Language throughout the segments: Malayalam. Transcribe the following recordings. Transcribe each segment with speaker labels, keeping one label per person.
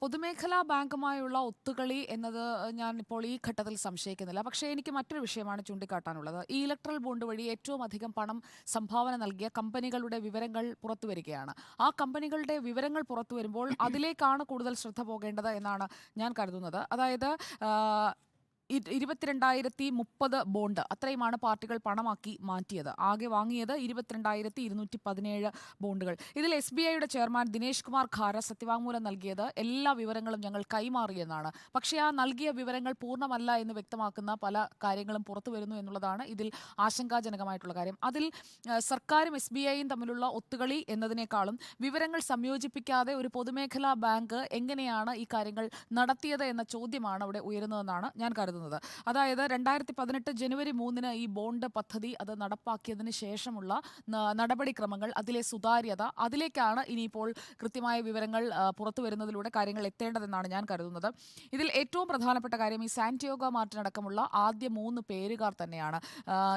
Speaker 1: പൊതുമേഖലാ ബാങ്കുമായുള്ള ഒത്തുകളി എന്നത് ഞാൻ ഇപ്പോൾ ഈ ഘട്ടത്തിൽ സംശയിക്കുന്നില്ല. പക്ഷേ എനിക്ക് മറ്റൊരു വിഷയമാണ് ചൂണ്ടിക്കാട്ടാനുള്ളത്. ഈ ഇലക്ട്രൽ ബോണ്ട് വഴി ഏറ്റവും അധികം പണം സംഭാവന നൽകിയ കമ്പനികളുടെ വിവരങ്ങൾ പുറത്തുവരികയാണ്. ആ കമ്പനികളുടെ വിവരങ്ങൾ പുറത്തുവരുമ്പോൾ അതിലേക്കാണ് കൂടുതൽ ശ്രദ്ധ പോകേണ്ടത് എന്നാണ് ഞാൻ കരുതുന്നത്. അതായത് ആഹ്, 22,030 ബോണ്ട് അത്രയുമാണ് പാർട്ടികൾ പണമാക്കി മാറ്റിയത്. ആകെ വാങ്ങിയത് 22,217 ബോണ്ടുകൾ. ഇതിൽ SBIയുടെ ചെയർമാൻ ദിനേശ് കുമാർ ഖാര സത്യവാങ്മൂലം നൽകിയത് എല്ലാ വിവരങ്ങളും ഞങ്ങൾ കൈമാറിയെന്നാണ്. പക്ഷേ ആ നൽകിയ വിവരങ്ങൾ പൂർണ്ണമല്ല എന്ന് വ്യക്തമാക്കുന്ന പല കാര്യങ്ങളും പുറത്തു വരുന്നു എന്നുള്ളതാണ് ഇതിൽ ആശങ്കാജനകമായിട്ടുള്ള കാര്യം. അതിൽ സർക്കാരും SBIയും തമ്മിലുള്ള ഒത്തുകളി എന്നതിനേക്കാളും വിവരങ്ങൾ സംയോജിപ്പിക്കാതെ ഒരു പൊതുമേഖലാ ബാങ്ക് എങ്ങനെയാണ് ഈ കാര്യങ്ങൾ നടത്തിയത് എന്ന ചോദ്യമാണ് അവിടെ ഉയരുന്നതെന്നാണ് ഞാൻ കരുതുന്നത്. അതായത് 2018 ജനുവരി 3 ഈ ബോണ്ട് പദ്ധതി അത് നടപ്പാക്കിയതിന് ശേഷമുള്ള നടപടിക്രമങ്ങൾ, അതിലെ സുതാര്യത, അതിലേക്കാണ് ഇനിയിപ്പോൾ കൃത്യമായ വിവരങ്ങൾ പുറത്തു വരുന്നതിലൂടെ കാര്യങ്ങൾ എത്തേണ്ടതെന്നാണ് ഞാൻ കരുതുന്നത്. ഇതിൽ ഏറ്റവും പ്രധാനപ്പെട്ട കാര്യം ഈ സാന്റിയാഗോ മാർട്ടിൻ അടക്കമുള്ള ആദ്യ 3 പേരുകാർ തന്നെയാണ്.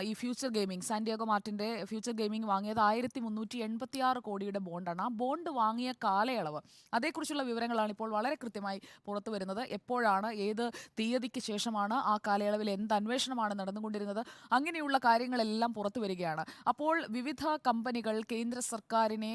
Speaker 1: ഈ ഫ്യൂച്ചർ ഗെയിമിംഗ്, സാന്റിയാഗോ മാർട്ടിൻ്റെ ഫ്യൂച്ചർ ഗെയിമിംഗ് വാങ്ങിയത് 1386 കോടിയുടെ ബോണ്ടാണ്. ആ ബോണ്ട് വാങ്ങിയ കാലയളവ്, അതേക്കുറിച്ചുള്ള വിവരങ്ങളാണ് ഇപ്പോൾ വളരെ കൃത്യമായി പുറത്തു വരുന്നത്. എപ്പോഴാണ്, ഏത് തീയതിക്ക് ശേഷമാണ്, ആ കാലയളവിൽ എന്ത് അന്വേഷണമാണ് നടന്നുകൊണ്ടിരുന്നത്, അങ്ങനെയുള്ള കാര്യങ്ങളെല്ലാം പുറത്തു വരികയാണ്. അപ്പോൾ വിവിധ കമ്പനികൾ കേന്ദ്ര സർക്കാരിനെ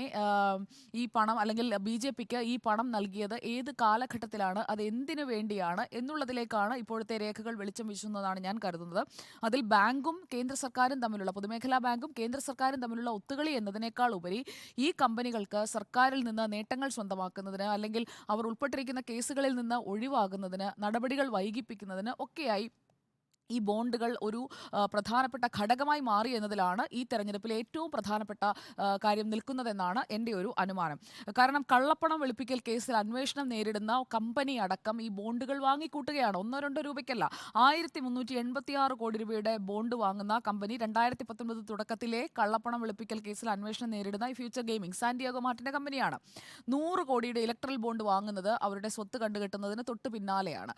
Speaker 1: ഈ പണം, അല്ലെങ്കിൽ BJPക്ക് ഈ പണം നൽകിയത് ഏത് കാലഘട്ടത്തിലാണ്, അത് എന്തിനു വേണ്ടിയാണ് എന്നുള്ളതിലേക്കാണ് ഇപ്പോഴത്തെ രേഖകൾ വെളിച്ചം വീശുന്നതാണ് ഞാൻ കരുതുന്നത്. അതിൽ ബാങ്കും കേന്ദ്ര സർക്കാരും തമ്മിലുള്ള, പൊതുമേഖലാ ബാങ്കും കേന്ദ്ര സർക്കാരും തമ്മിലുള്ള ഒത്തുകളി എന്നതിനേക്കാൾ ഉപരി ഈ കമ്പനികൾക്ക് സർക്കാരിൽ നിന്ന് നേട്ടങ്ങൾ സ്വന്തമാക്കുന്നതിന്, അല്ലെങ്കിൽ അവർ ഉൾപ്പെട്ടിരിക്കുന്ന കേസുകളിൽ നിന്ന് ഒഴിവാകുന്നതിന്, നടപടികൾ വൈകിപ്പിക്കുന്നതിന് ഒക്കെയായി ഈ ബോണ്ടുകൾ ഒരു പ്രധാനപ്പെട്ട ഘടകമായി മാറി എന്നതിലാണ് ഈ തെരഞ്ഞെടുപ്പിൽ ഏറ്റവും പ്രധാനപ്പെട്ട കാര്യം നിൽക്കുന്നതെന്നാണ് എൻ്റെ ഒരു അനുമാനം. കാരണം കള്ളപ്പണം വെളുപ്പിക്കൽ കേസിൽ അന്വേഷണം നേരിടുന്ന കമ്പനി അടക്കം ഈ ബോണ്ടുകൾ വാങ്ങിക്കൂട്ടുകയാണ്. 1-2 രൂപയ്ക്കല്ല, 1386 കോടി രൂപയുടെ ബോണ്ട് വാങ്ങുന്ന കമ്പനി 2019 തുടക്കത്തിലെ കള്ളപ്പണം വെളുപ്പിക്കൽ കേസിൽ അന്വേഷണം നേരിടുന്ന ഈ ഫ്യൂച്ചർ ഗെയിമിംഗ് സാന്റിയാഗോ മാർട്ടിൻ്റെ കമ്പനിയാണ്. 100 കോടിയുടെ ഇലക്ട്രൽ ബോണ്ട് വാങ്ങുന്നത് അവരുടെ സ്വത്ത് കണ്ടുകെട്ടുന്നതിന് തൊട്ട് പിന്നാലെയാണ്,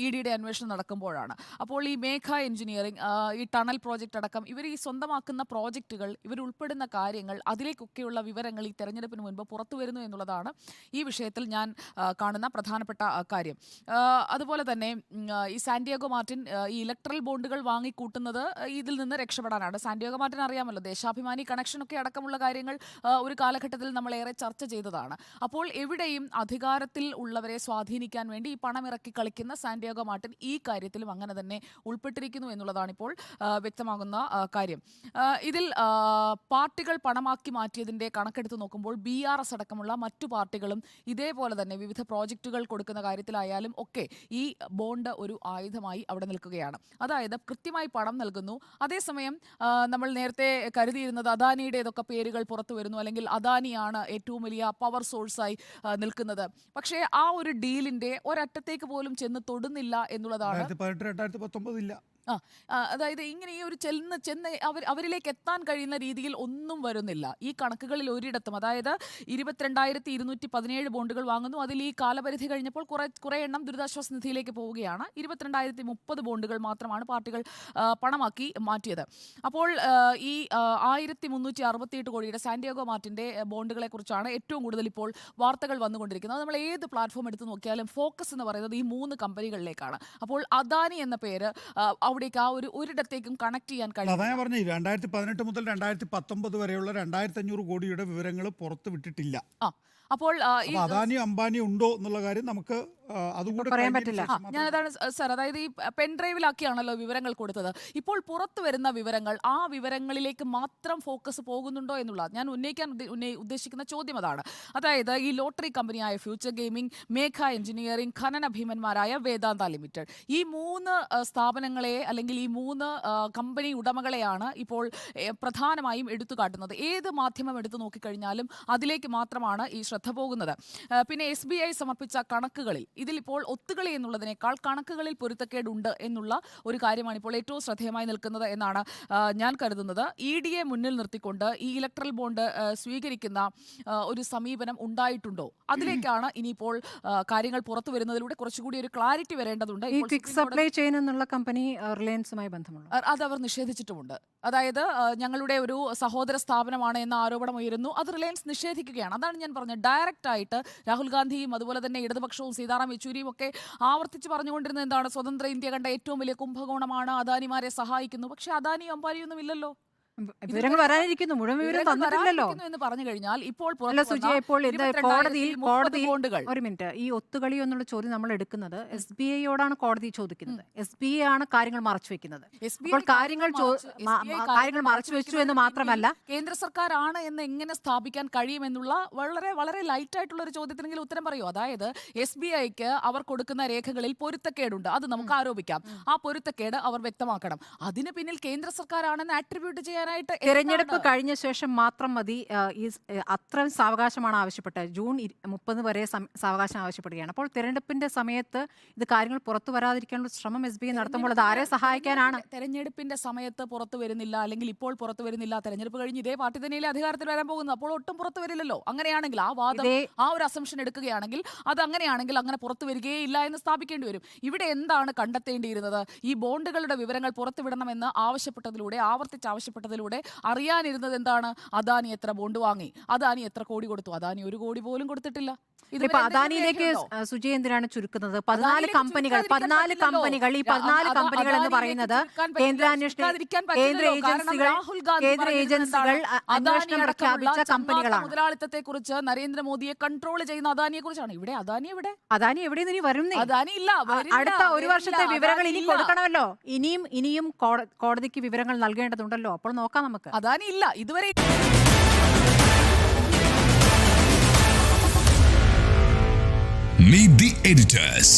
Speaker 1: EDയുടെ അന്വേഷണം നടക്കുമ്പോഴാണ്. അപ്പോൾ ഈ മേഘ എഞ്ചിനീയറിംഗ്, ഈ ടണൽ പ്രോജക്റ്റ് അടക്കം ഇവർ ഈ സ്വന്തമാക്കുന്ന പ്രോജക്റ്റുകൾ, ഇവർ ഉൾപ്പെടുന്ന കാര്യങ്ങൾ, അതിലേക്കൊക്കെയുള്ള വിവരങ്ങൾ ഈ തെരഞ്ഞെടുപ്പിന് മുൻപ് പുറത്തു വരുന്നു എന്നുള്ളതാണ് ഈ വിഷയത്തിൽ ഞാൻ കാണുന്ന പ്രധാനപ്പെട്ട കാര്യം. അതുപോലെ തന്നെ ഈ സാന്റിയാഗോ മാർട്ടിൻ ഈ ഇലക്ട്രൽ ബോണ്ടുകൾ വാങ്ങിക്കൂട്ടുന്നത് ഇതിൽ നിന്ന് രക്ഷപ്പെടാനാണ്. സാന്റിയാഗോ മാർട്ടിൻ അറിയാമല്ലോ, ദേശാഭിമാനി കണക്ഷനൊക്കെ അടക്കമുള്ള കാര്യങ്ങൾ ഒരു കാലഘട്ടത്തിൽ നമ്മളേറെ ചർച്ച ചെയ്തതാണ്. അപ്പോൾ എവിടെയും അധികാരത്തിൽ ഉള്ളവരെ സ്വാധീനിക്കാൻ വേണ്ടി ഈ പണമിറക്കി കളിക്കുന്ന സാന്റിയാഗോ മാർട്ടിൻ ഈ കാര്യത്തിലും അങ്ങനെ തന്നെ ഉൾപ്പെട്ടിരിക്കുന്നു എന്നുള്ളതാണ് ഇപ്പോൾ വ്യക്തമാകുന്ന കാര്യം. ഇതിൽ പാർട്ടികൾ പണമാക്കി മാറ്റിയതിൻ്റെ കണക്കെടുത്ത് നോക്കുമ്പോൾ BRS അടക്കമുള്ള മറ്റു പാർട്ടികളും ഇതേപോലെ തന്നെ വിവിധ പ്രോജക്റ്റുകൾ കൊടുക്കുന്ന കാര്യത്തിലായാലും ഒക്കെ ഈ ബോണ്ട് ഒരു ആയുധമായി അവിടെ നിൽക്കുകയാണ്. അതായത് കൃത്യമായി പണം നൽകുന്നു, അതേസമയം നമ്മൾ നേരത്തെ കരുതിയിരുന്നത് അദാനിയുടേതൊക്കെ പേരുകൾ പുറത്തു വരുന്നു, അല്ലെങ്കിൽ അദാനിയാണ് ഏറ്റവും വലിയ പവർ സോഴ്സായി നിൽക്കുന്നത്. പക്ഷേ ആ ഒരു ഡീലിൻ്റെ ഒരറ്റത്തേക്ക് പോലും ചെന്ന് തൊടുന്നില്ല എന്നുള്ളതാണ്.
Speaker 2: 2018-2019 ഇല്ല.
Speaker 1: അതായത് ഇങ്ങനെ ഈ ഒരു ചെന്ന് അവരിലേക്ക് എത്താൻ കഴിയുന്ന രീതിയിൽ ഒന്നും വരുന്നില്ല ഈ കണക്കുകളിൽ ഒരിടത്തും. അതായത് 22,217 ബോണ്ടുകൾ വാങ്ങുന്നു, അതിൽ ഈ കാലപരിധി കഴിഞ്ഞപ്പോൾ കുറെ എണ്ണം ദുരിതാശ്വാസ നിധിയിലേക്ക് പോവുകയാണ്. 22,030 ബോണ്ടുകൾ മാത്രമാണ് പാർട്ടികൾ പണമാക്കി മാറ്റിയത്. അപ്പോൾ ഈ 1368 കോടിയുടെ സാന്റിയാഗോ മാർട്ടിൻ്റെ ബോണ്ടുകളെ കുറിച്ചാണ് ഏറ്റവും കൂടുതൽ ഇപ്പോൾ വാർത്തകൾ വന്നുകൊണ്ടിരിക്കുന്നത്. നമ്മൾ ഏത് പ്ലാറ്റ്ഫോം എടുത്ത് നോക്കിയാലും ഫോക്കസ് എന്ന് പറയുന്നത് ഈ 3 കമ്പനികളിലേക്കാണ്. അപ്പോൾ അദാനി എന്ന പേര് അവിടേക്ക് ആ ഒരിടത്തേക്കും കണക്ട് ചെയ്യാൻ കഴിയും.
Speaker 2: അതാ ഞാൻ പറഞ്ഞു, 2018 മുതൽ 2019 വരെയുള്ള 2500 കോടിയുടെ വിവരങ്ങൾ പുറത്തു വിട്ടിട്ടില്ല.
Speaker 1: അപ്പോൾ
Speaker 2: അദാനി അംബാനി ഉണ്ടോ എന്നുള്ള കാര്യം നമുക്ക് അതുകൂടെ
Speaker 3: പറയാൻ പറ്റില്ല.
Speaker 1: ഞാനതാണ് സർ, അതായത് ഈ പെൻഡ്രൈവിലാക്കിയാണല്ലോ വിവരങ്ങൾ കൊടുത്തത്. ഇപ്പോൾ പുറത്തു വരുന്ന വിവരങ്ങൾ, ആ വിവരങ്ങളിലേക്ക് മാത്രം ഫോക്കസ് പോകുന്നുണ്ടോ എന്നുള്ളത് ഞാൻ ഉദ്ദേശിക്കുന്ന ചോദ്യം അതാണ്. അതായത് ഈ ലോട്ടറി കമ്പനിയായ ഫ്യൂച്ചർ ഗെയിമിംഗ്, മേഘ എഞ്ചിനീയറിംഗ്, ഖനന ഭീമന്മാരായ വേദാന്ത ലിമിറ്റഡ്, ഈ 3 സ്ഥാപനങ്ങളെ, അല്ലെങ്കിൽ ഈ 3 കമ്പനി ഉടമകളെയാണ് ഇപ്പോൾ പ്രധാനമായും എടുത്തു കാട്ടുന്നത്. ഏത് മാധ്യമം എടുത്തു നോക്കിക്കഴിഞ്ഞാലും അതിലേക്ക് മാത്രമാണ് ഈ ശ്രദ്ധ പോകുന്നത്. പിന്നെ SBI സമർപ്പിച്ച കണക്കുകളിൽ ഇതിലിപ്പോൾ ഒത്തുകളി എന്നുള്ളതിനേക്കാൾ കണക്കുകളിൽ പൊരുത്തക്കേടുണ്ട് എന്നുള്ള ഒരു കാര്യമാണ് ഇപ്പോൾ ഏറ്റവും ശ്രദ്ധേയമായി നിൽക്കുന്നത് എന്നാണ് ഞാൻ കരുതുന്നത്. EDയെ മുന്നിൽ നിർത്തിക്കൊണ്ട് ഈ ഇലക്ട്രൽ ബോണ്ട് സ്വീകരിക്കുന്ന ഒരു സമീപനം ഉണ്ടായിട്ടുണ്ടോ, അതിലേക്കാണ് ഇനിയിപ്പോൾ കാര്യങ്ങൾ പുറത്തു വരുന്നതിലൂടെ കുറച്ചുകൂടി ഒരു ക്ലാരിറ്റി വരേണ്ടതുണ്ട്.
Speaker 3: ഈ ക്വിക്ക് സപ്ലൈ ചെയിൻ എന്നുള്ള കമ്പനി റിലയൻസുമായി ബന്ധമുള്ള
Speaker 1: അത് അവർ നിഷേധിച്ചിട്ടുമുണ്ട്. അതായത് ഞങ്ങളുടെ ഒരു സഹോദര സ്ഥാപനമാണ് എന്ന ആരോപണം ഉയരുന്നു, അത് റിലയൻസ് നിഷേധിക്കുകയാണ്. അതാണ് ഞാൻ പറഞ്ഞത്, ഡയറക്റ്റ് ആയിട്ട് രാഹുൽ ഗാന്ധിയും അതുപോലെ തന്നെ ഇടതുപക്ഷവും സീതാറാം യെച്ചൂരിയും ഒക്കെ ആവർത്തിച്ച് പറഞ്ഞുകൊണ്ടിരുന്നത് എന്താണ്? സ്വതന്ത്ര ഇന്ത്യ കണ്ട ഏറ്റവും വലിയ കുംഭകോണമാണ്, അദാനിമാരെ സഹായിക്കുന്നു. പക്ഷെ അദാനിയും അംബാനിയൊന്നും ഇല്ലല്ലോ.
Speaker 3: വിവരങ്ങൾ വരാനിരിക്കുന്നു, മുഴുവൻ വിവരം തന്നിട്ടില്ലല്ലോ
Speaker 1: എന്ന് പറഞ്ഞു കഴിഞ്ഞാൽ ഇപ്പോൾ
Speaker 3: അല്ല സുജയ, ഇപ്പോൾ ഇത് കോടതിയിൽ
Speaker 1: ബോണ്ടുകൾ
Speaker 3: ഒരു മിനിറ്റ്, ഈ ഒത്തുകളി എന്നുള്ള ചോദ്യം നമ്മൾ എടുക്കുന്നത് SBIയോടാണ് കോടതി ചോദിക്കുന്നത്. SBI ആണ് കാര്യങ്ങൾ മറച്ചു വെക്കുന്നത്. അപ്പോൾ കാര്യങ്ങൾ മറച്ചു വെച്ചു എന്ന് മാത്രമല്ല,
Speaker 1: കേന്ദ്ര സർക്കാർ ആണ് എന്ന് എങ്ങനെ സ്ഥാപിക്കാൻ കഴിയുമെന്നുള്ള വളരെ വളരെ ലൈറ്റ് ആയിട്ടുള്ള ഒരു ചോദ്യത്തിനെങ്കിലും ഉത്തരം പറയൂ. അതായത് SBIക്ക് അവർ കൊടുക്കുന്ന രേഖകളിൽ പൊരുത്തക്കേടുണ്ട്, അത് നമുക്ക് ആരോപിക്കാം. ആ പൊരുത്തക്കേട് അവർ വ്യക്തമാക്കണം. അതിന് പിന്നിൽ കേന്ദ്ര സർക്കാരാണെന്ന് ആട്രിബ്യൂട്ട് ചെയ്യാൻ
Speaker 3: തിരഞ്ഞെടുപ്പ് കഴിഞ്ഞ ശേഷം മാത്രം മതി. അത്രയും സാവകാശമാണ് ആവശ്യപ്പെട്ടത്. ജൂൺ 30 വരെ സാവകാശം ആവശ്യപ്പെടുകയാണ്. അപ്പോൾ തിരഞ്ഞെടുപ്പിന്റെ സമയത്ത് ഇത് കാര്യങ്ങൾ പുറത്തു വരാതിരിക്കാനുള്ള ശ്രമം SBI നടത്തുമ്പോൾ അത് ആരെ സഹായിക്കാനാണ്?
Speaker 1: തെരഞ്ഞെടുപ്പിന്റെ സമയത്ത് പുറത്തു വരുന്നില്ല, അല്ലെങ്കിൽ ഇപ്പോൾ പുറത്തു വരുന്നില്ല, തെരഞ്ഞെടുപ്പ് കഴിഞ്ഞ് ഇതേ പാർട്ടി തന്നെയല്ലേ അധികാരത്തിൽ വരാൻ പോകുന്നത്, അപ്പോൾ ഒട്ടും പുറത്തു വരില്ലല്ലോ. അങ്ങനെയാണെങ്കിൽ ആ വാദം, ആ ഒരു അസംഷൻ എടുക്കുകയാണെങ്കിൽ അത് അങ്ങനെയാണെങ്കിൽ അങ്ങനെ പുറത്തു വരികയില്ല എന്ന് സ്ഥാപിക്കേണ്ടി വരും. ഇവിടെ എന്താണ് കണ്ടെത്തേണ്ടിയിരുന്നത്? ഈ ബോണ്ടുകളുടെ വിവരങ്ങൾ പുറത്തുവിടണമെന്ന് ആവശ്യപ്പെട്ടതിലൂടെ, ആവർത്തിച്ച് അറിയാനിരുന്നത് എന്താണ്? അദാനി എത്ര ബോണ്ട് വാങ്ങി, അദാനി എത്ര കോടി കൊടുത്തു? അദാനി 1 കോടി പോലും കൊടുത്തിട്ടില്ല.
Speaker 3: ഇപ്പൊ അദാനിയിലേക്ക് സുജയ് എന്തിനാണ് ചുരുക്കുന്നത്? 14 കമ്പനികൾ ഈ 14 കമ്പനികൾ എന്ന് പറയുന്നത് കേന്ദ്ര ഏജൻസികൾ അന്വേഷണം പ്രഖ്യാപിച്ച കമ്പനികളാണ്.
Speaker 1: മുതലാളിത്തത്തെ കുറിച്ച് നരേന്ദ്രമോദിയെ കൺട്രോൾ ചെയ്യുന്ന അദാനിയെ കുറിച്ചാണ്. ഇവിടെ അദാനി
Speaker 3: എവിടെ നിന്ന് വരുന്നേ?
Speaker 1: അദാനി ഇല്ല.
Speaker 3: അടുത്ത ഒരു വർഷത്തെ വിവരങ്ങൾ ഇനി കൊടുക്കണമല്ലോ. ഇനിയും കോടതിക്ക് വിവരങ്ങൾ നൽകേണ്ടതുണ്ടല്ലോ. അപ്പോൾ നോക്കാം നമുക്ക്.
Speaker 1: അദാനി ഇല്ല ഇതുവരെ.
Speaker 4: Meet the editors.